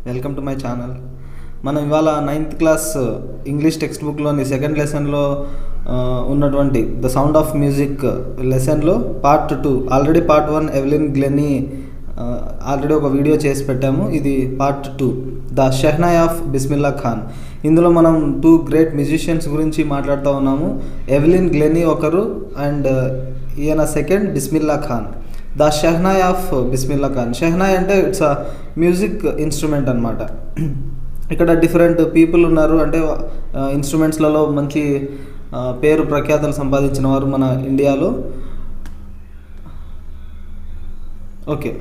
Welcome to my channel. మనం ఇవాళ 9th class English text బుక్లోని సెకండ్ లెసన్లో ఉన్నటువంటి ద సౌండ్ ఆఫ్ మ్యూజిక్ లెసన్లో part 2, already part 1 Evelyn Glennie already ఒక వీడియో చేసి పెట్టాము. ఇది part 2, the shehnai of Bismillah Khan. ఇందులో మనం 2 గ్రేట్ మ్యూజిషియన్స్ గురించి మాట్లాడుతూ ఉన్నాము. ఎవెలిన్ గ్లెనీ ఒకరు అండ్ ఈయన second Bismillah Khan. The shehnai of Bismillah Khan. Shehnai అంటే ఇట్స్ అ మ్యూజిక్ ఇన్స్ట్రుమెంట్ అనమాట. ఇక్కడ డిఫరెంట్ పీపుల్ ఉన్నారు, అంటే ఇన్స్ట్రుమెంట్స్లలో మంచి పేరు ప్రఖ్యాతలు సంపాదించిన వారు మన ఇండియాలో. Okay,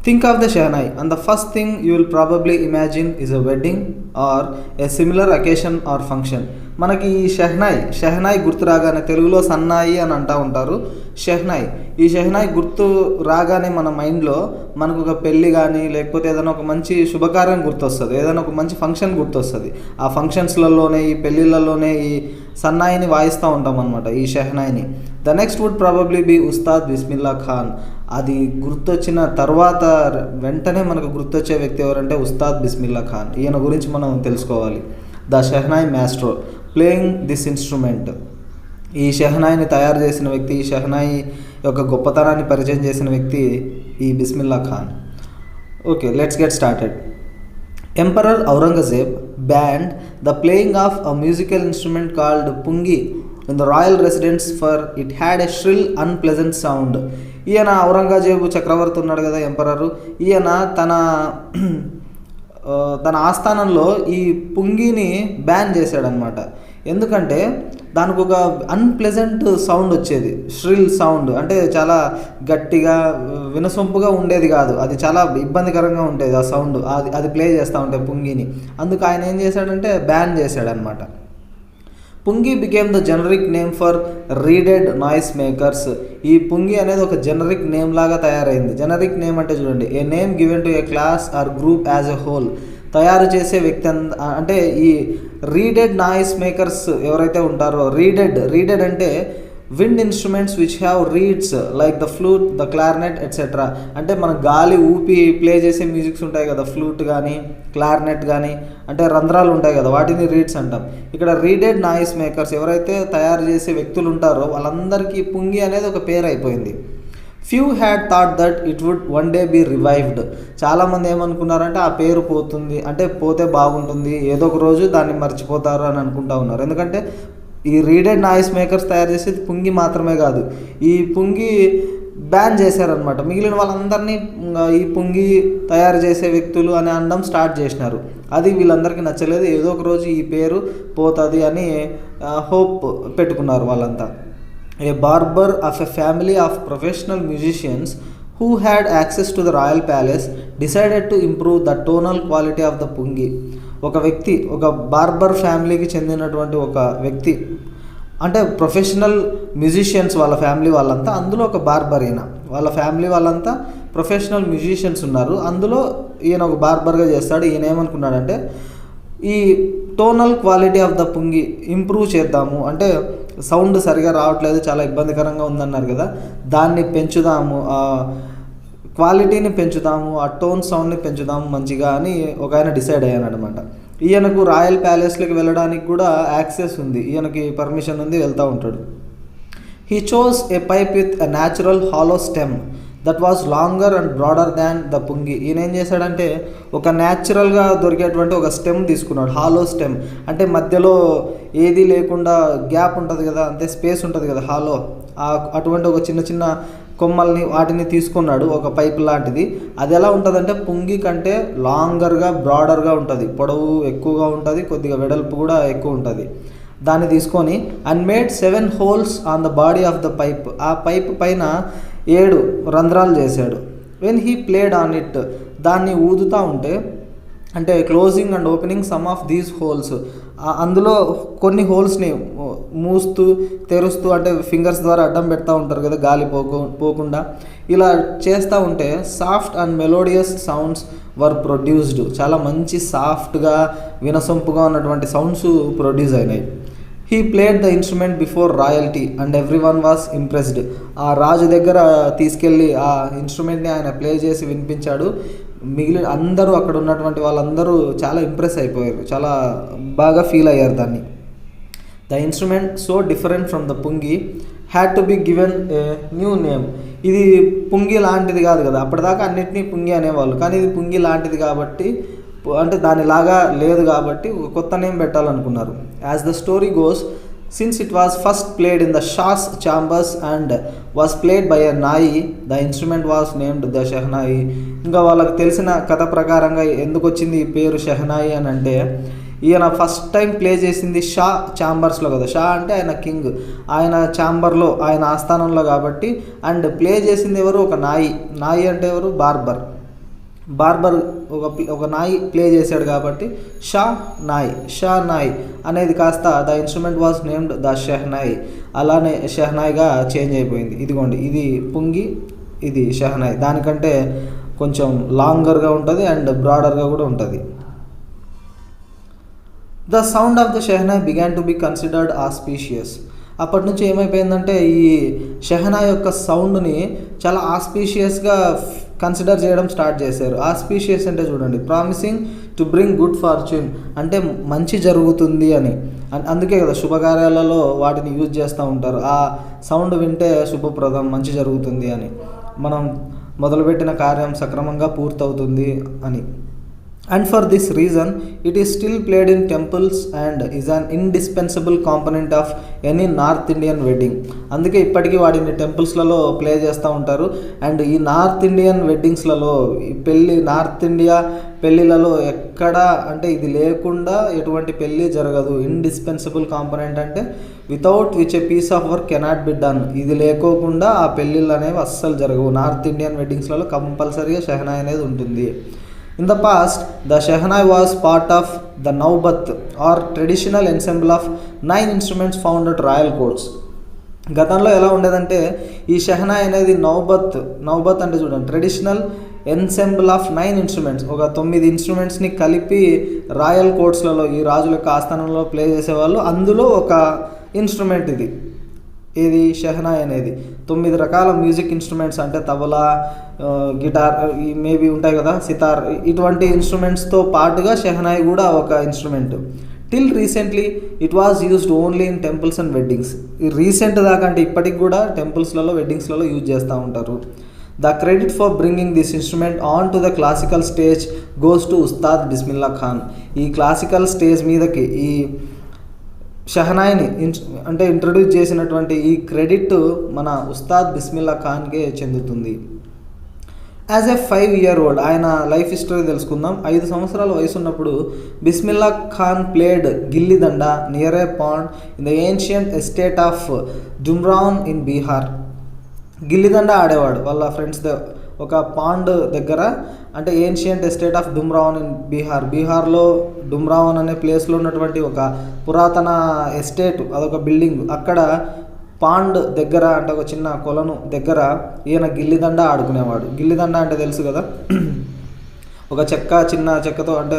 think of the Shehnai and the first thing you will probably imagine is a wedding or a similar occasion or function. మనకి ఈ షెహనాయ్ గుర్తు రాగానే, తెలుగులో సన్నాయి అని అంటూ ఉంటారు. ఈ షెహనాయ్ గుర్తు రాగానే మన మైండ్లో మనకు ఒక పెళ్ళి కానీ లేకపోతే ఏదైనా ఒక మంచి శుభకార్యం గుర్తొస్తుంది, ఏదైనా ఒక మంచి ఫంక్షన్ గుర్తొస్తుంది. ఆ ఫంక్షన్స్లలోనే, ఈ పెళ్ళిళ్ళలోనే ఈ సన్నాయిని వాయిస్తూ ఉంటాం అనమాట, ఈ షెహనాయిని. The next would probably be Ustad Bismillah Khan. అది గుర్తొచ్చిన తర్వాత వెంటనే మనకు గుర్తొచ్చే వ్యక్తి ఎవరంటే ఉస్తాద్ బిస్మిల్లా ఖాన్. ఈయన గురించి మనం తెలుసుకోవాలి. The shehnai maestro playing this instrument. ఈ షెహనాయిని తయారు చేసిన వ్యక్తి, ఈ షెహనాయి యొక్క గొప్పతనాన్ని పరిచయం చేసిన వ్యక్తి ఈ Bismillah Khan. Okay, let's get started. Emperor Aurangzeb banned the playing of a musical instrument called pungi in the royal residence for it had a shrill unpleasant sound. ఈయన ఔరంగజేబు చక్రవర్తి ఉన్నాడు కదా, ఎంపరరు. ఈయన తన ఆస్థానంలో ఈ పుంగిని బ్యాన్ చేశాడనమాట. ఎందుకంటే దానికి ఒక అన్ప్లెజెంట్ సౌండ్ వచ్చేది, ష్రిల్ సౌండ్, అంటే చాలా గట్టిగా వినసొంపుగా ఉండేది కాదు, అది చాలా ఇబ్బందికరంగా ఉండేది ఆ సౌండ్. అది ప్లే చేస్తూ ఉంటే పుంగిని. అందుకు ఆయన ఏం చేశాడంటే బ్యాన్ చేశాడనమాట. Pungi became the generic name for reeded noise makers. ఈ పుంగి అనేది ఒక జనరిక్ నేమ్ లాగా తయారైంది. జనరిక్ నేమ్ అంటే చూడండి, a name given to a class or group as a whole. తయారు చేసే వ్యక్తి అంటే ఈ రీడెడ్ నాయిస్ మేకర్స్ ఎవరైతే ఉంటారో, రీడెడ్ అంటే wind instruments which have reeds like the flute, the clarinet etcetera. అంటే మన గాలి ఊపి ప్లే చేసే మ్యూజిక్స్ ఉంటాయి కదా, ఫ్లూట్ కానీ క్లారినెట్ కానీ, అంటే రంధ్రాలు ఉంటాయి కదా, వాటిని రీడ్స్ అంటాం. ఇక్కడ రీడెడ్ నాయిస్ మేకర్స్ ఎవరైతే తయారు చేసే వ్యక్తులు ఉంటారో వాళ్ళందరికీ పుంగి అనేది ఒక పేరు అయిపోయింది. Few had thought that it would one day be revived. చాలామంది ఏమనుకున్నారంటే ఆ పేరు పోతుంది, అంటే పోతే బాగుంటుంది, ఏదో ఒక రోజు దాన్ని మర్చిపోతారు అని అనుకుంటా ఉన్నారు. ఎందుకంటే ఈ రీడెడ్ నాయిస్ మేకర్స్ తయారు చేసేది పుంగి మాత్రమే కాదు, ఈ పుంగి బ్యాన్ చేశారనమాట. మిగిలిన వాళ్ళందరినీ ఈ పుంగి తయారు చేసే వ్యక్తులు అని అనడం స్టార్ట్ చేసినారు. అది వీళ్ళందరికీ నచ్చలేదు. ఏదో ఒక రోజు ఈ పేరు పోతుంది అని హోప్ పెట్టుకున్నారు వాళ్ళంతా. A barber of a family of professional musicians who had access to the royal palace decided to improve the tonal quality of the pungi. ఒక బార్బర్ ఫ్యామిలీకి చెందినటువంటి ఒక వ్యక్తి, అంటే ప్రొఫెషనల్ మ్యూజిషియన్స్ వాళ్ళ ఫ్యామిలీ వాళ్ళంతా, అందులో ఒక బార్బర్. ఈయన వాళ్ళ ఫ్యామిలీ వాళ్ళంతా ప్రొఫెషనల్ మ్యూజిషియన్స్ ఉన్నారు, అందులో ఈయన ఒక బార్బర్గా చేస్తాడు. ఈయన ఏమనుకున్నాడంటే ఈ tonal quality of the pungi improve చేద్దాము, అంటే సౌండ్ సరిగా రావట్లేదు, చాలా ఇబ్బందికరంగా ఉందన్నారు కదా, దాన్ని పెంచుదాము, క్వాలిటీని పెంచుదాము, ఆ టోన్ సౌండ్ని పెంచుదాము మంచిగా అని ఒక ఆయన డిసైడ్ అయ్యాను అనమాట. ఈయనకు రాయల్ ప్యాలెస్లోకి వెళ్ళడానికి కూడా యాక్సెస్ ఉంది, ఈయనకి పర్మిషన్ ఉంది, వెళ్తూ ఉంటాడు. He chose a pipe with a natural hollow stem that was longer and broader than the pungi. ఈయన ఏం చేశాడంటే ఒక న్యాచురల్గా దొరికేటువంటి ఒక స్టెమ్ తీసుకున్నాడు, హాలో స్టెమ్. అంటే మధ్యలో ఏది లేకుండా గ్యాప్ ఉంటుంది కదా, అంతే స్పేస్ ఉంటుంది కదా హాలో, అటువంటి ఒక చిన్న చిన్న కొమ్మల్ని వాటిని తీసుకున్నాడు, ఒక పైప్ లాంటిది. అది ఎలా ఉంటుందంటే పుంగి కంటే లాంగర్గా బ్రాడర్గా ఉంటుంది, పొడవు ఎక్కువగా ఉంటుంది, కొద్దిగా వెడల్పు కూడా ఎక్కువ ఉంటుంది. దాన్ని తీసుకొని and made 7 holes on the body of the pipe. ఆ పైప్ పైన 7 రంధ్రాలు చేశాడు. When he played on it, దాన్ని ఊదుతూ ఉంటే, అంటే closing and opening some of these holes, అందులో కొన్ని హోల్స్ని మూస్తూ తెరుస్తూ, అంటే ఫింగర్స్ ద్వారా అడ్డం పెడతా ఉంటారు కదా గాలి పోకుండా, ఇలా చేస్తూ ఉంటే soft and melodious sounds were produced. చాలా మంచి సాఫ్ట్గా వినసొంపుగా ఉన్నటువంటి సౌండ్స్ ప్రొడ్యూస్ అయినాయి. He played the instrument before royalty and every one was impressed. ఆ రాజు దగ్గర తీసుకెళ్ళి ఆ ఇన్స్ట్రుమెంట్ని ఆయన ప్లే చేసి వినిపించాడు. అందరూ అక్కడ ఉన్నటువంటి వాళ్ళందరూ చాలా ఇంప్రెస్ అయిపోయారు, చాలా బాగా ఫీల్ అయ్యారు దాన్ని. The instrument so different from the pungi had to be given a new name. ఇది పుంగి లాంటిది కాదు కదా, అప్పటిదాకా అన్నిటినీ పుంగి అనేవాళ్ళు, కానీ ఇది పుంగి లాంటిది కాబట్టి, అంటే దానిలాగా లేదు కాబట్టి ఒక కొత్త నేమ్ పెట్టాలనుకున్నారు. As the story goes, since it was first played in the Shah's chambers and was played by a nayi, the instrument was named the Shehnai. ఇంకా వాళ్ళకి తెలిసిన కథ ప్రకారంగా ఎందుకు వచ్చింది ఈ పేరు షెహనాయి అని అంటే, ఈయన ఫస్ట్ టైం ప్లే చేసింది షా ఛాంబర్స్లో కదా, షా అంటే ఆయన కింగ్, ఆయన ఛాంబర్లో, ఆయన ఆస్థానంలో కాబట్టి, అండ్ ప్లే చేసింది ఎవరు, ఒక నాయి. నాయి అంటే ఎవరు, బార్బర్ ఒక నాయి ప్లే చేశాడు కాబట్టి షా నాయ్ అనేది కాస్త the instrument was named the shehnai, అలానే షెహనాయిగా చేంజ్ అయిపోయింది. ఇదిగోండి, ఇది పుంగి, ఇది షెహనాయి, దానికంటే కొంచెం లాంగర్గా ఉంటుంది అండ్ బ్రాడర్గా కూడా ఉంటుంది. The sound of the shehnai began to be considered auspicious. అప్పటి నుంచి ఏమైపోయిందంటే ఈ షెహనాయి యొక్క సౌండ్ని చాలా ఆస్పీషియస్గా కన్సిడర్ చేయడం స్టార్ట్ చేశారు. ఆస్పీషియస్ అంటే చూడండి, promising to bring good fortune, అంటే మంచి జరుగుతుంది అని. అందుకే కదా శుభకార్యాలలో వాటిని యూజ్ చేస్తూ ఉంటారు, ఆ సౌండ్ వింటే శుభప్రదం, మంచి జరుగుతుంది అని, మనం మొదలుపెట్టిన కార్యం సక్రమంగా పూర్తవుతుంది అని. And for this reason, it is still played in temples and is an indispensable component of any North Indian wedding. అందుకే ఇప్పటికీ వాటిని టెంపుల్స్లలో ప్లే చేస్తూ ఉంటారు. అండ్ ఈ నార్త్ ఇండియన్ వెడ్డింగ్స్లలో, ఈ నార్త్ ఇండియా పెళ్ళిళ్ళలో ఎక్కడ అంటే ఇది లేకుండా ఎటువంటి పెళ్ళి జరగదు. ఇండిస్పెన్సిబుల్ కాంపోనెంట్ అంటే without which a piece of work cannot be done, ఇది లేకోకుండా ఆ పెళ్ళిళ్ళు అనేవి అస్సలు జరగవు. నార్త్ ఇండియన్ వెడ్డింగ్స్లలో కంపల్సరీగా షెహనాయి అనేది ఉంటుంది. In the past, the Shehnai was part of the Naubat or traditional ensemble of 9 instruments found at royal courts. గతంలో ఎలా ఉండేదంటే ఈ షెహనాయి అనేది నౌబత్ అంటే చూడండి, ట్రెడిషనల్ ఎన్సెంబుల్ ఆఫ్ 9 ఇన్స్ట్రుమెంట్స్, ఒక 9 ఇన్స్ట్రుమెంట్స్ని కలిపి రాయల్ కోర్ట్స్లలో ఈ రాజుల యొక్క ఆస్థానంలో ప్లే చేసేవాళ్ళు. అందులో ఒక ఇన్స్ట్రుమెంట్ ఇది షెహనాయి అనేది. 9 రకాల మ్యూజిక్ ఇన్స్ట్రుమెంట్స్ అంటే తబలా, గిటార్, మేబీ ఉంటాయి కదా, సితార్, ఇటువంటి ఇన్స్ట్రుమెంట్స్తో పాటుగా షెహనాయి కూడా ఒక instrument. Till recently it was used only in temples and weddings. ఈ రీసెంట్ దాకా అంటే ఇప్పటికి కూడా టెంపుల్స్లలో, వెడ్డింగ్స్లలో యూజ్ చేస్తూ ఉంటారు. The credit for bringing this instrument on to the classical stage goes to Ustad Bismillah Khan. ఈ క్లాసికల్ స్టేజ్ మీదకి ఈ షెహనాయిని అంటే ఇంట్రడ్యూస్ చేసినటువంటి ఈ క్రెడిట్ మన ఉస్తాద్ బిస్మిల్లా ఖాన్కే చెందుతుంది. యాజ్ ఎ 5-year-old, ఆయన లైఫ్ హిస్టరీ తెలుసుకుందాం. 5 సంవత్సరాల వయసు ఉన్నప్పుడు Bismillah Khan played gillidanda near a pond in the ancient estate of Dumraon in Bihar. Gillidanda ఆడేవాడు వాళ్ళ ఫ్రెండ్స్ ఒక పాండ్ దగ్గర, అంటే ancient estate of Dumraon in బీహార్లో డుమ్రావన్ అనే ప్లేస్లో ఉన్నటువంటి ఒక పురాతన ఎస్టేట్, అదొక బిల్డింగ్, అక్కడ పాండ్ దగ్గర అంటే ఒక చిన్న కొలను దగ్గర ఈయన గిల్లిదండ ఆడుకునేవాడు. గిల్లిదండ అంటే తెలుసు కదా, ఒక చిన్న చెక్కతో, అంటే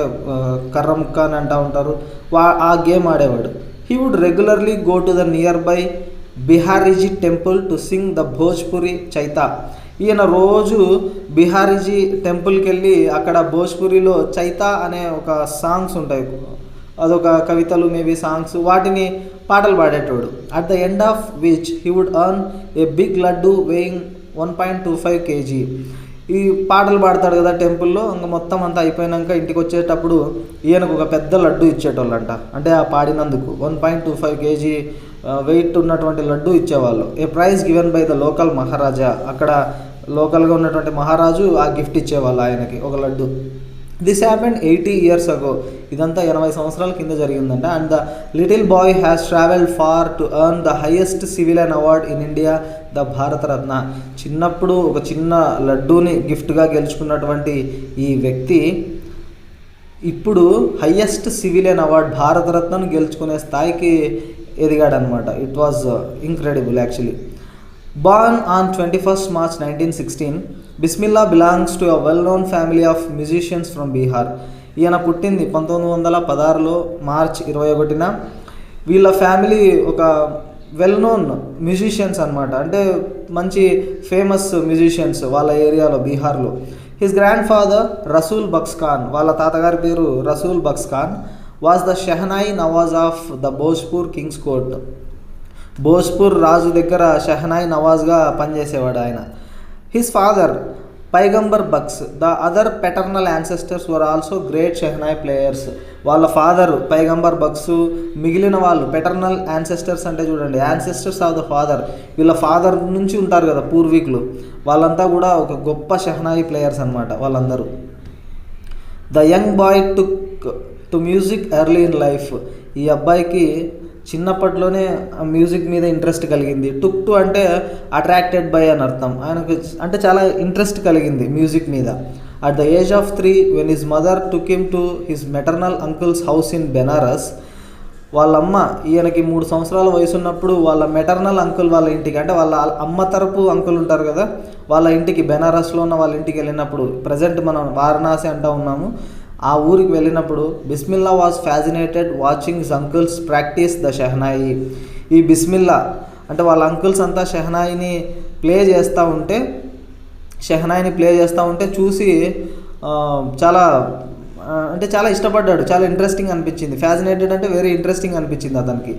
కర్ర ముక్క అని అంటూ ఉంటారు, ఆ గేమ్ ఆడేవాడు. He would regularly go to the nearby Bihariji temple to sing the Bhojpuri chaita. ఈయన రోజు బిహారీజీ టెంపుల్కి వెళ్ళి అక్కడ భోజ్పురిలో చైతా అనే ఒక సాంగ్స్ ఉంటాయి, అదొక కవితలు, మేబీ సాంగ్స్, వాటిని పాటలు పాడేటోడు. At the end of which he would earn a big laddu weighing 1.25 kg. ఈ పాటలు పాడతాడు కదా టెంపుల్లో, ఇంకా మొత్తం అంతా అయిపోయినాక ఇంటికి వచ్చేటప్పుడు ఈయనకు ఒక పెద్ద లడ్డు ఇచ్చేటోళ్ళంట, అంటే ఆ పాడినందుకు 1.25 kg వెయిట్ ఉన్నటువంటి లడ్డు ఇచ్చేవాళ్ళు. A prize given by the local maharaja, అక్కడ లోకల్గా ఉన్నటువంటి మహారాజు ఆ గిఫ్ట్ ఇచ్చేవాళ్ళు ఆయనకి ఒక laddu. This happened 80 years ago. ఇదంతా 80 సంవత్సరాల కింద జరిగిందంట. And the little boy has travelled far to earn the highest civilian award in India, the Bharat Ratna. చిన్నప్పుడు ఒక చిన్న లడ్డూని గిఫ్ట్గా గెలుచుకున్నటువంటి ఈ వ్యక్తి ఇప్పుడు హైయెస్ట్ సివిలియన్ అవార్డ్ భారతరత్నను గెలుచుకునే స్థాయికి ఎదిగాడనమాట. It was incredible actually. Born on 21st March 1916, Bismillah belongs to a well known family of musicians from Bihar. ఈయన పుట్టింది 1916లో మార్చ్ 21న. వీళ్ళ ఫ్యామిలీ ఒక వెల్ నోన్ మ్యూజిషియన్స్ అనమాట, అంటే మంచి ఫేమస్ మ్యూజిషియన్స్ వాళ్ళ ఏరియాలో బీహార్లో. His grandfather Rasool Bux Khan, వాళ్ళ తాతగారి పేరు Rasool Bux Khan, was the shehnai nawaz of the Bhojpur king's court. Bhojpur రాజు దగ్గర షెహనాయి నవాజ్గా పనిచేసేవాడు ఆయన. His father Paigambar Bux, the other paternal ancestors were also great shehnai players. వాళ్ళ ఫాదర్ పైగంబర్ బక్స్, మిగిలిన వాళ్ళు పెటర్నల్ యాన్సెస్టర్స్ అంటే చూడండి, యాన్సెస్టర్స్ ఆఫ్ ద ఫాదర్, వీళ్ళ ఫాదర్ నుంచి ఉంటారు కదా పూర్వీకులు, వాళ్ళంతా కూడా ఒక గొప్ప షెహనాయి ప్లేయర్స్ అనమాట వాళ్ళందరూ. The young boy to music early in life. ఈ అబ్బాయికి చిన్నప్పట్లోనే మ్యూజిక్ మీద ఇంట్రెస్ట్ కలిగింది. టు అంటే అట్రాక్టెడ్ బై అని అర్థం. ఆయనకు అంటే చాలా ఇంట్రెస్ట్ కలిగింది మ్యూజిక్ మీద. At the age of 3 when his mother took him to his maternal uncle's house in Benares. వాళ్ళమ్మ ఈయనకి 3 సంవత్సరాల వయసు ఉన్నప్పుడు వాళ్ళ మెటర్నల్ అంకుల్ వాళ్ళ ఇంటికి, అంటే వాళ్ళ అమ్మ తరపు అంకుల్ ఉంటారు కదా, వాళ్ళ ఇంటికి, బెనారస్లో ఉన్న వాళ్ళ ఇంటికి వెళ్ళినప్పుడు, ప్రజెంట్ మనం వారణాసి అంటూ ఉన్నాము, ఆ ఊరికి వెళ్ళినప్పుడు Bismillah was fascinated watching his uncles practice the shehnai. ఈ బిస్మిల్లా అంటే వాళ్ళ అంకుల్స్ అంతా షెహనాయిని ప్లే చేస్తూ ఉంటే చూసి చాలా ఇష్టపడ్డాడు, చాలా ఇంట్రెస్టింగ్ అనిపించింది. ఫ్యాసినేటెడ్ అంటే వెరీ ఇంట్రెస్టింగ్ అనిపించింది అతనికి.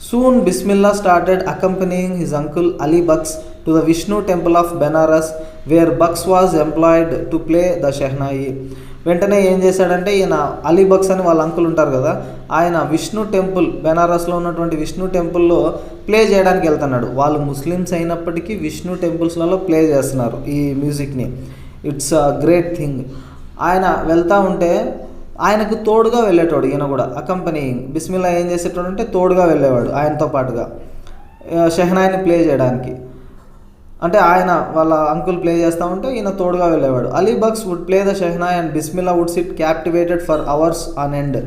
Soon Bismillah started accompanying his uncle Ali Bux to the Vishnu temple of Benares where Bux was employed to play the shehnai. వెంటనే ఏం చేశాడంటే, ఈయన అలీ బక్స్ అని వాళ్ళ అంకుల్ ఉంటారు కదా, ఆయన విష్ణు టెంపుల్, బెనారస్లో ఉన్నటువంటి విష్ణు టెంపుల్లో ప్లే చేయడానికి వెళ్తున్నాడు. వాళ్ళు ముస్లిమ్స్ అయినప్పటికీ విష్ణు టెంపుల్స్లలో ప్లే చేస్తున్నారు ఈ మ్యూజిక్ని. It's a great thing. ఆయన వెళ్తూ ఉంటే ఆయనకు తోడుగా వెళ్ళేటోడు ఈయన కూడా, అకంపెనీయింగ్. బిస్మిల్లా ఏం చేసేటోడు అంటే తోడుగా వెళ్ళేవాడు ఆయనతో పాటుగా షెహనాయిని ప్లే చేయడానికి. అంటే ఆయన వాళ్ళ అంకుల్ ప్లే చేస్తూ ఉంటే ఈయన తోడుగా వెళ్ళేవాడు. Ali Bux would play the shehnai and Bismillah would sit captivated for hours on end.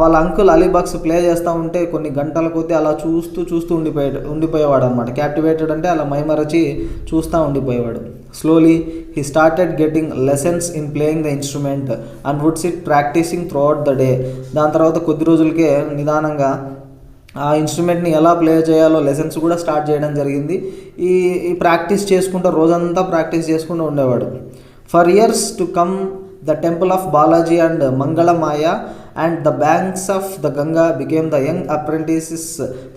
వాళ్ళ అంకుల్ అలీ బక్స్ ప్లే చేస్తూ ఉంటే కొన్ని గంటల కొద్దీ అలా చూస్తూ ఉండిపోయేవాడు అనమాట. క్యాప్టివేటెడ్ అంటే అలా మైమరచి చూస్తూ ఉండిపోయేవాడు. Slowly he started getting lessons in playing the instrument and would sit practising throughout the day. దాని తర్వాత కొద్ది రోజులకే నిదానంగా ఆ ఇన్స్ట్రుమెంట్ని ఎలా ప్లే చేయాలో లెసన్స్ కూడా స్టార్ట్ చేయడం జరిగింది. ఈ ప్రాక్టీస్ చేసుకుంటూ రోజంతా ప్రాక్టీస్ చేసుకుంటూ ఉండేవాడు. For years to come the temple of Balaji and Mangalamaiya and the banks of the Ganga became the young apprentice's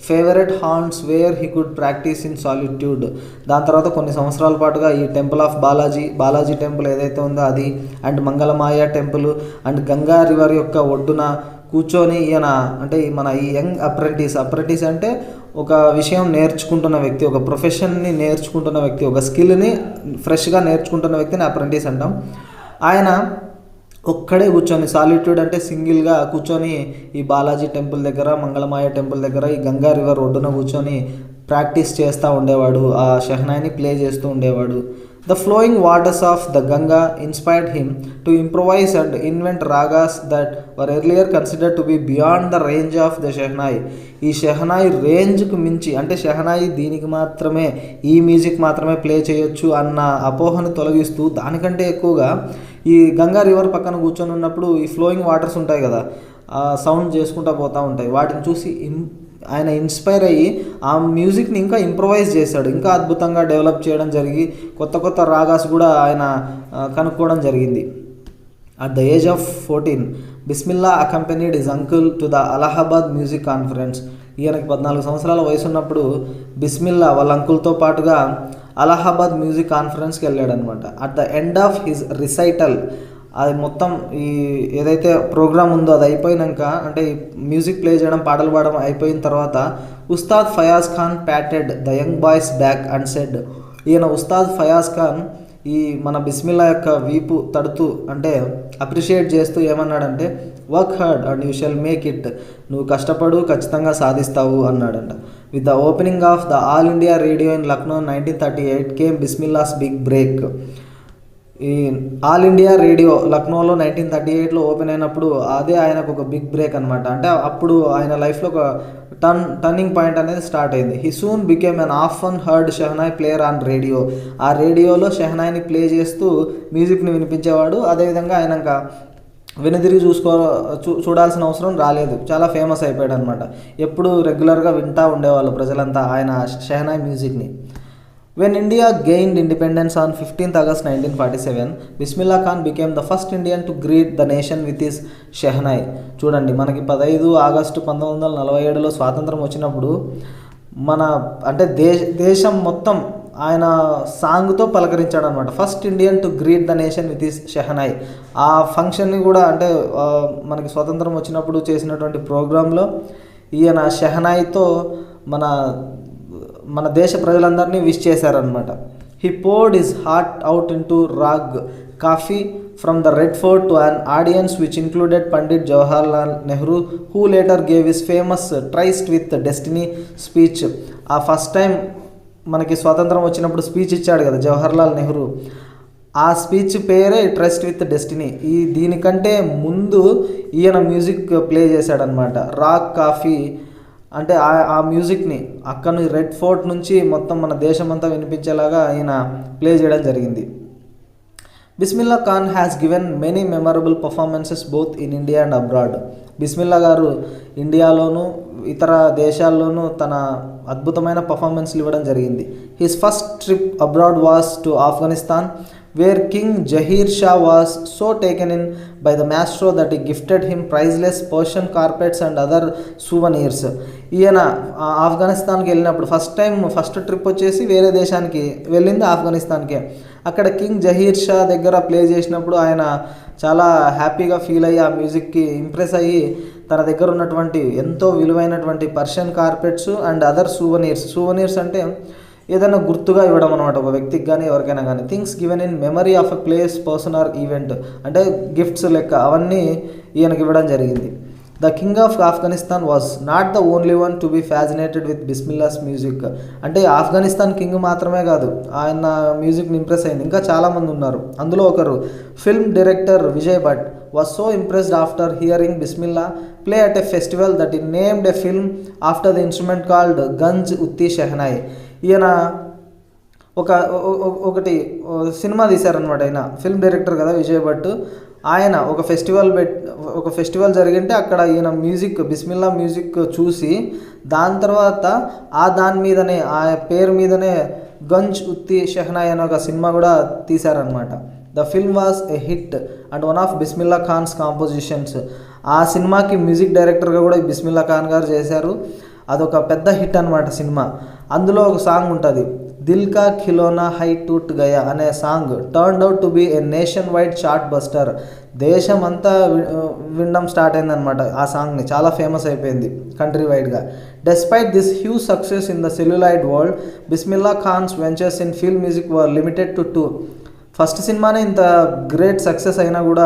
favourite haunts where he could practise in solitude. దాని తర్వాత కొన్ని సంవత్సరాల పాటుగా ఈ టెంపుల్ ఆఫ్ బాలాజీ టెంపుల్ ఏదైతే ఉందో అది, and Mangalamaiya temple and Ganga river యొక్క ఒడ్డున కూర్చొని ఈయన అంటే ఈ యంగ్ అప్రెంటిస్ అంటే ఒక విషయం నేర్చుకుంటున్న వ్యక్తి, ఒక ప్రొఫెషన్ని నేర్చుకుంటున్న వ్యక్తి, ఒక స్కిల్ని ఫ్రెష్గా నేర్చుకుంటున్న వ్యక్తిని అప్రెంటిస్ అంటాం. ఆయన ఒక్కడే కూర్చొని, సాలిట్యూడ్ అంటే సింగిల్గా కూర్చొని ఈ బాలాజీ టెంపుల్ దగ్గర, మంగళమాయ టెంపుల్ దగ్గర, ఈ గంగా రివర్ ఒడ్డున కూర్చొని ప్రాక్టీస్ చేస్తూ ఉండేవాడు, ఆ షెహనాయిని ప్లే చేస్తూ ఉండేవాడు. The flowing waters of the Ganga inspired him to improvise and invent ragas that were earlier considered to be beyond the range of the shehnai. ఈ షెహనాయి రేంజ్కు మించి, అంటే షెహనాయి దీనికి మాత్రమే, ఈ మ్యూజిక్ మాత్రమే ప్లే చేయొచ్చు అన్న అపోహను తొలగిస్తూ దానికంటే ఎక్కువగా ఈ గంగా రివర్ పక్కన కూర్చొని ఉన్నప్పుడు ఈ ఫ్లోయింగ్ వాటర్స్ ఉంటాయి కదా, ఆ సౌండ్ చేసుకుంటూ పోతూ ఉంటాయి, వాటిని చూసి ఆయన ఇన్స్పైర్ అయ్యి ఆ మ్యూజిక్ని ఇంకా ఇంప్రొవైజ్ చేశాడు, ఇంకా అద్భుతంగా డెవలప్ చేయడం జరిగి కొత్త రాగాస్ కూడా ఆయన కనుక్కోవడం జరిగింది. At the age of 14 Bismillah accompanied his uncle to the Allahabad music conference. ఈయనకి 14 సంవత్సరాల వయసు ఉన్నప్పుడు బిస్మిల్లా వాళ్ళ అంకుల్తో పాటుగా అలహాబాద్ మ్యూజిక్ కాన్ఫరెన్స్కి వెళ్ళాడు అనమాట. At the end of his recital, అది మొత్తం ఈ ఏదైతే ప్రోగ్రామ్ ఉందో అది అయిపోయినాక, అంటే మ్యూజిక్ ప్లే చేయడం, పాటలు పాడడం అయిపోయిన తర్వాత Ustad Fayaz Khan patted the young boy's back and said. ఈయన ఉస్తాద్ ఫయాజ్ ఖాన్ ఈ మన బిస్మిల్లా యొక్క వీపు తడుతూ, అంటే అప్రిషియేట్ చేస్తూ ఏమన్నాడంటే, work hard and you shall make it, నువ్వు కష్టపడు ఖచ్చితంగా సాధిస్తావు అన్నాడంట. With the opening of the All India Radio in Lucknow 1938 came Bismillah's big break. ఈ ఆల్ ఇండియా రేడియో లక్నోలో 1938లో ఓపెన్ అయినప్పుడు అదే ఆయనకు ఒక బిగ్ బ్రేక్ అనమాట. అంటే అప్పుడు ఆయన లైఫ్లో ఒక టర్నింగ్ పాయింట్ అనేది స్టార్ట్ అయింది. He soon became an often heard shehnai player on radio. ఆ రేడియోలో షెహనాయ్ని ప్లే చేస్తూ మ్యూజిక్ని వినిపించేవాడు. అదేవిధంగా ఆయన ఇంకా వెనుదిరిగి చూడాల్సిన అవసరం రాలేదు, చాలా ఫేమస్ అయిపోయాడు అనమాట. ఎప్పుడు రెగ్యులర్గా వింటూ ఉండేవాళ్ళు ప్రజలంతా ఆయన shehnai మ్యూజిక్ని. When India gained independence on 15th August 1947, Bismillah Khan became the first Indian to greet the nation with his Shehnai. చూడండి, మనకి 15 ఆగస్టు 1947లో స్వాతంత్రం వచ్చినప్పుడు మన అంటే దేశం మొత్తం ఆయన సాంగ్తో పలకరించాడు అనమాట. First Indian to greet the nation with his shehnai. ఆ ఫంక్షన్ని కూడా అంటే మనకి స్వతంత్రం వచ్చినప్పుడు చేసినటువంటి ప్రోగ్రాంలో ఈయన షెహనాయ్తో మన దేశ ప్రజలందరినీ విష్ చేశారనమాట. He poured his heart out into Raag Kafi from the Red Fort to an audience which included Pandit Jawaharlal Nehru, who later gave his famous tryst with destiny speech. ఆ ఫస్ట్ టైం మనకి స్వాతంత్రం వచ్చినప్పుడు స్పీచ్ ఇచ్చాడు కదా జవహర్లాల్ నెహ్రూ, ఆ స్పీచ్ పేరే ట్రస్ట్ విత్ డెస్టినీ. దీనికంటే ముందు ఈయన మ్యూజిక్ ప్లే చేశాడనమాట. రాగ్ కాఫీ అంటే ఆ మ్యూజిక్ని అక్కడ రెడ్ ఫోర్ట్ నుంచి మొత్తం మన దేశమంతా వినిపించేలాగా ఆయన ప్లే చేయడం జరిగింది. Bismillah Khan has given many memorable performances both in India and abroad. Bismillah గారు ఇండియాలోను ఇతర దేశాల్లోనూ తన అద్భుతమైన పర్ఫార్మెన్స్లు ఇవ్వడం జరిగింది. His first trip abroad was to Afghanistan, where King Jahir Shah was so taken in by the maestro that he gifted him priceless Persian carpets and other souvenirs. ఈయన ఆఫ్ఘనిస్తాన్కి వెళ్ళినప్పుడు first trip వచ్చేసి వేరే దేశానికి వెళ్ళింది ఆఫ్ఘనిస్తాన్కే. అక్కడ కింగ్ జహీర్ షా దగ్గర ప్లే చేసినప్పుడు ఆయన చాలా హ్యాపీగా ఫీల్ అయ్యి ఆ మ్యూజిక్కి ఇంప్రెస్ అయ్యి తన దగ్గర ఉన్నటువంటి ఎంతో విలువైనటువంటి పర్షియన్ కార్పెట్స్ అండ్ అదర్ సూవనీర్స్ అంటే ఏదైనా గుర్తుగా ఇవ్వడం అనమాట, ఒక వ్యక్తికి కానీ ఎవరికైనా కానీ. Things given in memory of a place, person or event అంటే గిఫ్ట్స్ లెక్క అవన్నీ ఈయనకి ఇవ్వడం జరిగింది. The king of Afghanistan was not the only one to be fascinated with Bismillah's music. అంటే ఆఫ్ఘనిస్తాన్ కింగ్ మాత్రమే కాదు ఆయన మ్యూజిక్ని ఇంప్రెస్ అయింది, ఇంకా చాలామంది ఉన్నారు. అందులో ఒకరు film director Vijay Bhatt was so impressed after hearing Bismillah play at a festival that he named a film after the instrument called Ganj Utti Shehnai. ఈయన ఒకటి సినిమా తీశారనమాట. ఆయన ఫిల్మ్ డైరెక్టర్ కదా విజయ్ భట్. ఆయన ఒక ఫెస్టివల్ జరిగింటే అక్కడ ఈయన బిస్మిల్లా మ్యూజిక్ చూసి దాని తర్వాత దాని మీదనే ఆ పేరు మీదనే గంజ్ ఉత్తి షెహనాయ్ అనే ఒక సినిమా కూడా తీశారనమాట. The film was a hit and one of Bismillah Khan's compositions. ఆ సినిమాకి మ్యూజిక్ డైరెక్టర్గా కూడా బిస్మిల్లా ఖాన్ గారు చేశారు. అదొక పెద్ద హిట్ అనమాట సినిమా. అందులో ఒక సాంగ్ ఉంటుంది, దిల్ కా ఖిలోనా హై టూట్ గయా అనే song turned out to be A nation wide chart buster. దేశం అంతా వినడం స్టార్ట్ అయిందనమాట ఆ సాంగ్ని, చాలా ఫేమస్ అయిపోయింది కంట్రీ వైడ్గా. Despite this huge success in the celluloid world, Bismillah Khan's ventures in film music were limited to 2. First సినిమానే ఇంత గ్రేట్ సక్సెస్ అయినా కూడా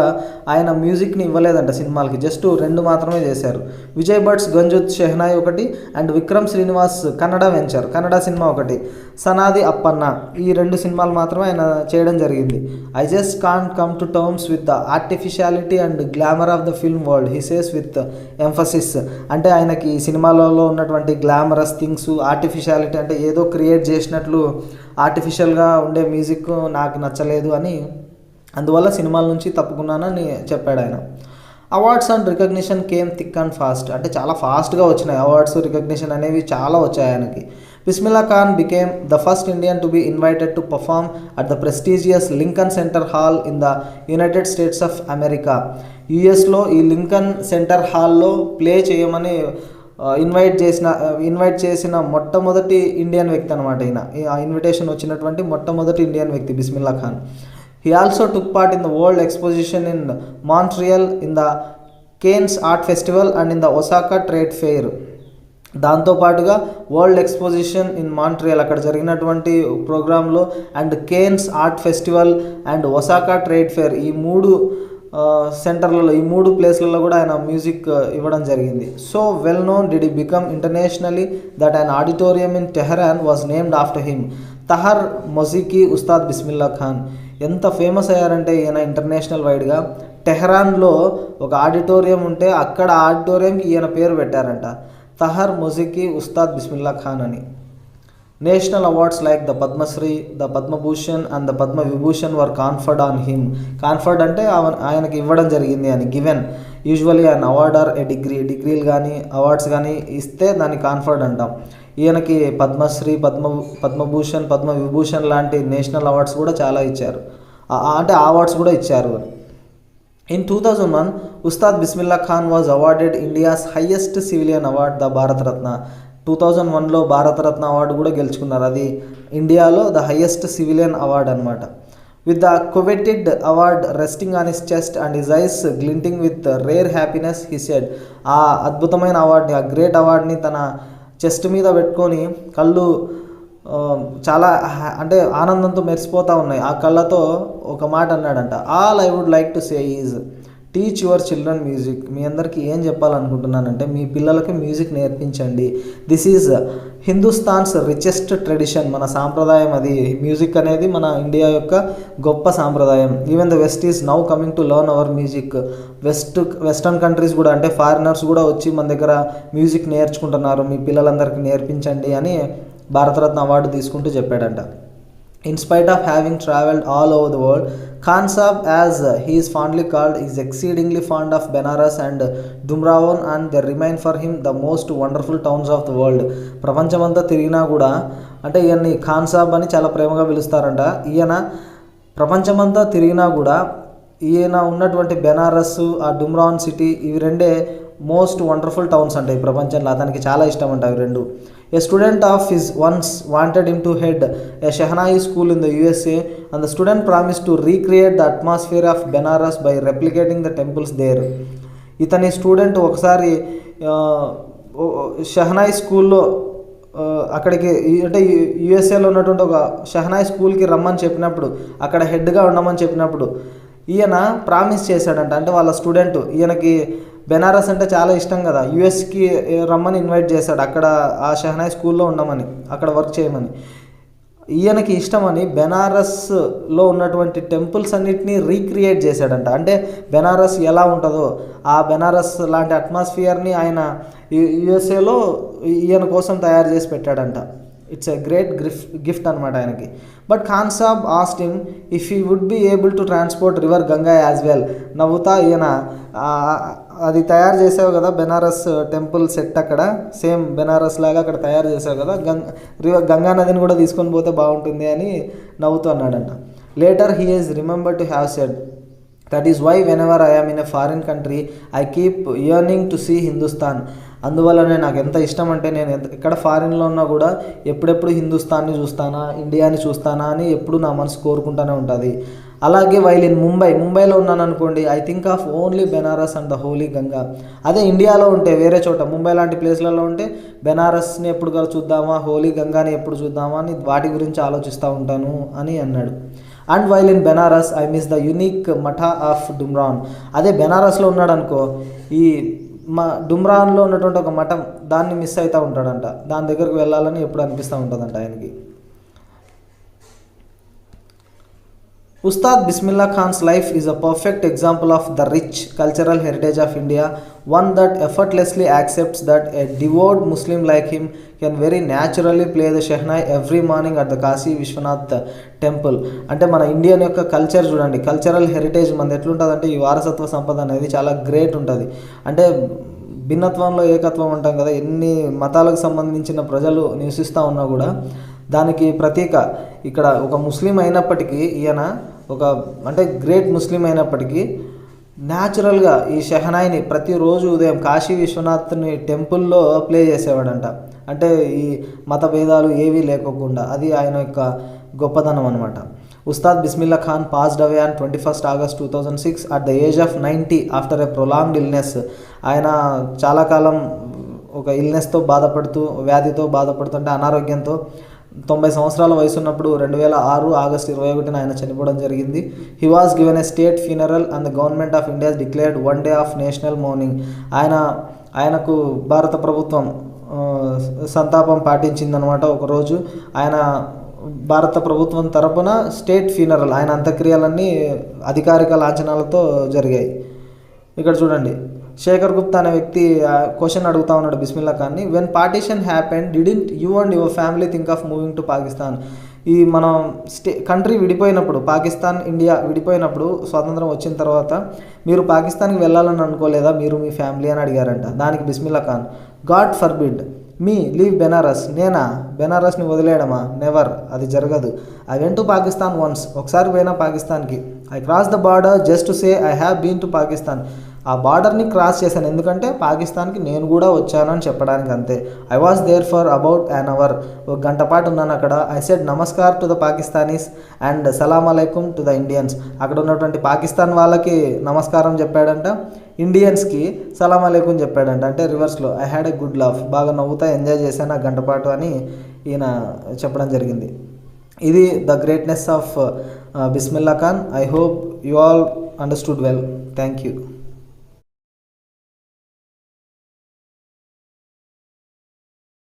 ఆయన మ్యూజిక్ని ఇవ్వలేదంట సినిమాలకి, జస్ట్ 2 మాత్రమే చేశారు. విజయ్ భట్స్ గంజుత్ షెహనాయ్ ఒకటి అండ్ విక్రమ్ శ్రీనివాస్ కన్నడ సినిమా ఒకటి, సనాది అప్పన్న, ఈ 2 సినిమాలు మాత్రమే ఆయన చేయడం జరిగింది. I just can't come to terms with the artificiality and glamour of the film world, he says with emphasis. అంటే ఆయనకి ఈ సినిమాలలో ఉన్నటువంటి గ్లామరస్ థింగ్స్, ఆర్టిఫిషియాలిటీ అంటే ఏదో క్రియేట్ చేసినట్లు ఆర్టిఫిషియల్గా ఉండే మ్యూజిక్ నాకు నచ్చలేదు అని, అందువల్ల సినిమాల నుంచి తప్పుకున్నానని చెప్పాడు ఆయన. Awards and recognition came thick and fast. అంటే చాలా ఫాస్ట్గా వచ్చినాయి అవార్డ్స్, రికగ్నిషన్ అనేవి చాలా వచ్చాయి ఆయనకి. Bismillah Khan became the first Indian to be invited to perform at the prestigious Lincoln centre hall in the United states of America. యుఎస్లో ఈ లింకన్ సెంటర్ హాల్లో ప్లే చేయమని ఇన్వైట్ చేసిన మొట్టమొదటి ఇండియన్ వ్యక్తి అనమాట ఈయన. ఆ ఇన్విటేషన్ వచ్చినటువంటి మొట్టమొదటి ఇండియన్ వ్యక్తి Bismillah Khan. He also took part in the world exposition in Montreal, in the Cannes art festival and in the Osaka trade fair. దాంతోపాటుగా వరల్డ్ ఎక్స్పోజిషన్ ఇన్ మాంట్రియల్ అక్కడ జరిగినటువంటి ప్రోగ్రాంలో and Cannes art festival and Osaka trade fair, ఈ 3 సెంటర్లలో, ఈ 3 ప్లేస్లలో కూడా ఆయన music ఇవ్వడం జరిగింది. So well known did he become internationally that an auditorium in Tehran was named after him, తహర్ మొజీకి ఉస్తాద్ బిస్మిల్లా ఖాన్. ఎంత ఫేమస్ అయ్యారంటే ఈయన ఇంటర్నేషనల్ వైడ్గా. టెహరాన్లో ఒక ఆడిటోరియం ఉంటే అక్కడ ఆడిటోరియంకి ఈయన పేరు పెట్టారంట, తహర్ మొజీకి ఉస్తాద్ బిస్మిల్లా ఖాన్ అని. National awards like the Padma Shri, the Padma Bhushan and the Padma Vibhushan were conferred on him. Conferred అంటే ఆయనకి ఇవ్వడం జరిగింది అని, given. Usually an award or a డిగ్రీలు కానీ అవార్డ్స్ కానీ ఇస్తే దాన్ని కాన్ఫర్డ్ అంటాం. ఈయనకి పద్మశ్రీ, పద్మభూషణ్, పద్మవిభూషణ్ లాంటి నేషనల్ అవార్డ్స్ కూడా చాలా ఇచ్చారు, అంటే అవార్డ్స్ కూడా ఇచ్చారు. In 2001, Ustad Bismillah Khan was awarded India's highest civilian award, the Bharat Ratna. 2001లో భారతరత్న అవార్డు కూడా గెలుచుకున్నారు. అది ఇండియాలో ద హైయెస్ట్ సివిలియన్ అవార్డ్ అనమాట. With the coveted award resting on his chest and his eyes glinting with rare happiness, he said, ఆ అద్భుతమైన అవార్డుని, ఆ గ్రేట్ అవార్డుని తన చెస్ట్ మీద పెట్టుకొని కళ్ళు చాలా అంటే ఆనందంతో మెరిసిపోతూ ఉన్నాయి. ఆ కళ్ళతో ఒక మాట అన్నాడంట, all I would like to say is teach your children music. మీ అందరికీ ఏం చెప్పాలనుకుంటున్నానంటే మీ పిల్లలకి మ్యూజిక్ నేర్పించండి. This is Hindustan's richest tradition. మన సాంప్రదాయం అది. మ్యూజిక్ అనేది మన ఇండియా యొక్క గొప్ప సాంప్రదాయం. Even the west is now coming to learn hour music. Western countries కూడా, అంటే ఫారినర్స్ కూడా వచ్చి మన దగ్గర మ్యూజిక్ నేర్చుకుంటున్నారు, మీ పిల్లలందరికీ నేర్పించండి అని భారతరత్న అవార్డు తీసుకుంటూ చెప్పాడంట. In spite of having travelled all over the world, Khan Sahab, as he is fondly called, is exceedingly fond of Benares and Dumraon, and they remain for him the most wonderful towns of the world. ప్రపంచమంతా తిరిగినా కూడా, అంటే ఈయన్ని ఖాన్ సాబ్ అని చాలా ప్రేమగా పిలుస్తారంట. ఈయన ప్రపంచమంతా తిరిగినా కూడా ఈయన ఉన్నటువంటి బెనారస్, ఆ డుమ్రాన్ సిటీ, ఇవి రెండే మోస్ట్ వండర్ఫుల్ టౌన్స్ అంటే ఈ ప్రపంచంలో. అతనికి చాలా ఇష్టం అంట అవి రెండు. A student of his once wanted him to head a Shehnai school in the USA, and the student promised to recreate the atmosphere of Benares by replicating the temples there. ఇతని స్టూడెంట్ ఒకసారి షెహనాయి స్కూల్లో అక్కడికి, అంటే యుఎస్ఏలో ఉన్నటువంటి ఒక షెహనాయి స్కూల్కి రమ్మని చెప్పినప్పుడు, అక్కడ హెడ్గా ఉండమని చెప్పినప్పుడు ఈయన ప్రామిస్ చేశాడంట. అంటే వాళ్ళ స్టూడెంట్, ఈయనకి బెనారస్ అంటే చాలా ఇష్టం కదా, యుఎస్కి రమ్మని ఇన్వైట్ చేశాడు, అక్కడ ఆ షెహనాయి స్కూల్లో ఉండమని, అక్కడ వర్క్ చేయమని. ఈయనకి ఇష్టమని బెనారస్లో ఉన్నటువంటి టెంపుల్స్ అన్నిటినీ రీక్రియేట్ చేశాడంట. అంటే బెనారస్ ఎలా ఉంటుందో ఆ బెనారస్ లాంటి అట్మాస్ఫియర్ని ఆయన యుఎస్ఏలో ఈయన కోసం తయారు చేసి పెట్టాడంట. ఇట్స్ ఎ గ్రేట్ గిఫ్ట్ అనమాట ఆయనకి. But Khan Sahib asked him if he would be able to transport river Ganga as well. నవ్వుతా ఈయన, అది తయారు చేసావు కదా బెనారస్ టెంపుల్ సెట్, అక్కడ సేమ్ బెనారస్ లాగా అక్కడ తయారు చేసావు కదా, రివర్ గంగా నదిని కూడా తీసుకొని పోతే బాగుంటుంది అని నవ్వుతూ అన్నాడంట. Later he is remember to have said, that is why whenever I am in a foreign country I keep yearning to see Hindustan. అందువల్లనే నాకు ఎంత ఇష్టం అంటే నేను ఎక్కడ ఫారిన్లో ఉన్నా కూడా ఎప్పుడెప్పుడు హిందుస్థాన్ని చూస్తానా, ఇండియాని చూస్తానా అని ఎప్పుడు నా మనసు కోరుకుంటూనే ఉంటుంది. అలాగే వైల్ ఇన్ ముంబైలో ఉన్నాను అనుకోండి, I think of only Benares and the holy Ganga. అదే ఇండియాలో ఉంటే, వేరే చోట ముంబై లాంటి ప్లేస్లలో ఉంటే బెనారస్ని ఎప్పుడు చూద్దామా, హోలీ గంగాని ఎప్పుడు చూద్దామా అని వాటి గురించి ఆలోచిస్తూ ఉంటాను అని అన్నాడు. And while in Benaras I miss the unique mattha of Dumraon. అదే బెనారస్లో ఉన్నాడు అనుకో, ఈ డుమ్రాన్లో ఉన్నటువంటి ఒక మఠం, దాన్ని మిస్ అవుతూ ఉంటాడంట. దాని దగ్గరకు వెళ్ళాలని ఎప్పుడు అనిపిస్తూ ఉంటుందంట ఆయనకి. Ustad Bismillah Khan's life is a perfect example of the rich cultural heritage of India, one that effortlessly accepts that a devout Muslim like him can very naturally play the Shehnai every morning at the Kashi Vishwanath temple. అంటే మన Indian యొక్క culture చూడండి, cultural heritage మనది ఎట్లుంటుంది అంటే, ఈ వారసత్వ సంపద అనేది చాలా గ్రేట్ ఉంటుంది. అంటే భిన్నత్వంలో ఏకత్వం ఉంటాం కదా, ఎన్ని మతాలకు సంబంధించిన ప్రజలు నివసిస్తూ ఉన్నా కూడా దానికి ప్రతీక ఇక్కడ ఒక ముస్లిం అయినప్పటికీ, ఈయన ఒక అంటే గ్రేట్ ముస్లిం అయినప్పటికీ న్యాచురల్గా ఈ షెహనాయిని ప్రతిరోజు ఉదయం కాశీ విశ్వనాథ్ని టెంపుల్లో ప్లే చేసేవాడంట. అంటే ఈ మత భేదాలు ఏవీ లేకోకుండా, అది ఆయన యొక్క గొప్పతనం అనమాట. Ustad Bismillah Khan passed away on 21 August 2006 at the age of 90 after a prolonged illness. ఆయన చాలా కాలం ఒక ఇల్నెస్తో బాధపడుతూ, వ్యాధితో బాధపడుతుంటే, అనారోగ్యంతో 90 సంవత్సరాల వయసు ఉన్నప్పుడు 2006 ఆగస్టు 21న ఆయన చనిపోవడం జరిగింది. He was given a state funeral and the government of India declared 1 day of national mourning. ఆయనకు భారత ప్రభుత్వం సంతాపం పాటించిందనమాట. ఒకరోజు ఆయన భారత ప్రభుత్వం తరపున స్టేట్ ఫ్యూనరల్, ఆయన అంత్యక్రియలన్నీ అధికారిక లాంఛనాలతో జరిగాయి. ఇక్కడ చూడండి, శేఖర్ గుప్తా అనే వ్యక్తి క్వశ్చన్ అడుగుతా ఉన్నాడు బిస్మిల్లా ఖాన్ని, when partition happen didn't you and your family think of moving to Pakistan. ఈ మనం కంట్రీ విడిపోయినప్పుడు, పాకిస్తాన్ ఇండియా విడిపోయినప్పుడు, స్వాతంత్రం వచ్చిన తర్వాత మీరు పాకిస్తాన్కి వెళ్ళాలని అనుకోలేదా మీరు మీ ఫ్యామిలీ అని అడిగారంట. దానికి Bismillah Khan, God forbid, me leave Benares, నేనా బెనారస్ని వదిలేయడమా, నెవర్, అది జరగదు. I went to Pakistan once, ఒకసారి పోయినా పాకిస్తాన్కి. I cross the border just to say I have been to Pakistan, ఆ బార్డర్ని క్రాస్ చేశాను ఎందుకంటే పాకిస్తాన్కి నేను కూడా వచ్చానని చెప్పడానికి, అంతే. I was there for about an hour, ఒక గంట పాటు ఉన్నాను అక్కడ. I said namaskar to the Pakistanis and salaam alaikum to the Indians, అక్కడ ఉన్నటువంటి పాకిస్తాన్ వాళ్ళకి నమస్కారం చెప్పాడంట, ఇండియన్స్కి సలాం అలైకుం చెప్పాడంట, అంటే రివర్స్లో. I had a good laugh, బాగా నవ్వుతా ఎంజాయ్ చేశాను ఆ గంట పాటు అని ఈయన చెప్పడం జరిగింది. ఇది the greatness of Bismillah Khan. I hope you all understood well. Thank you.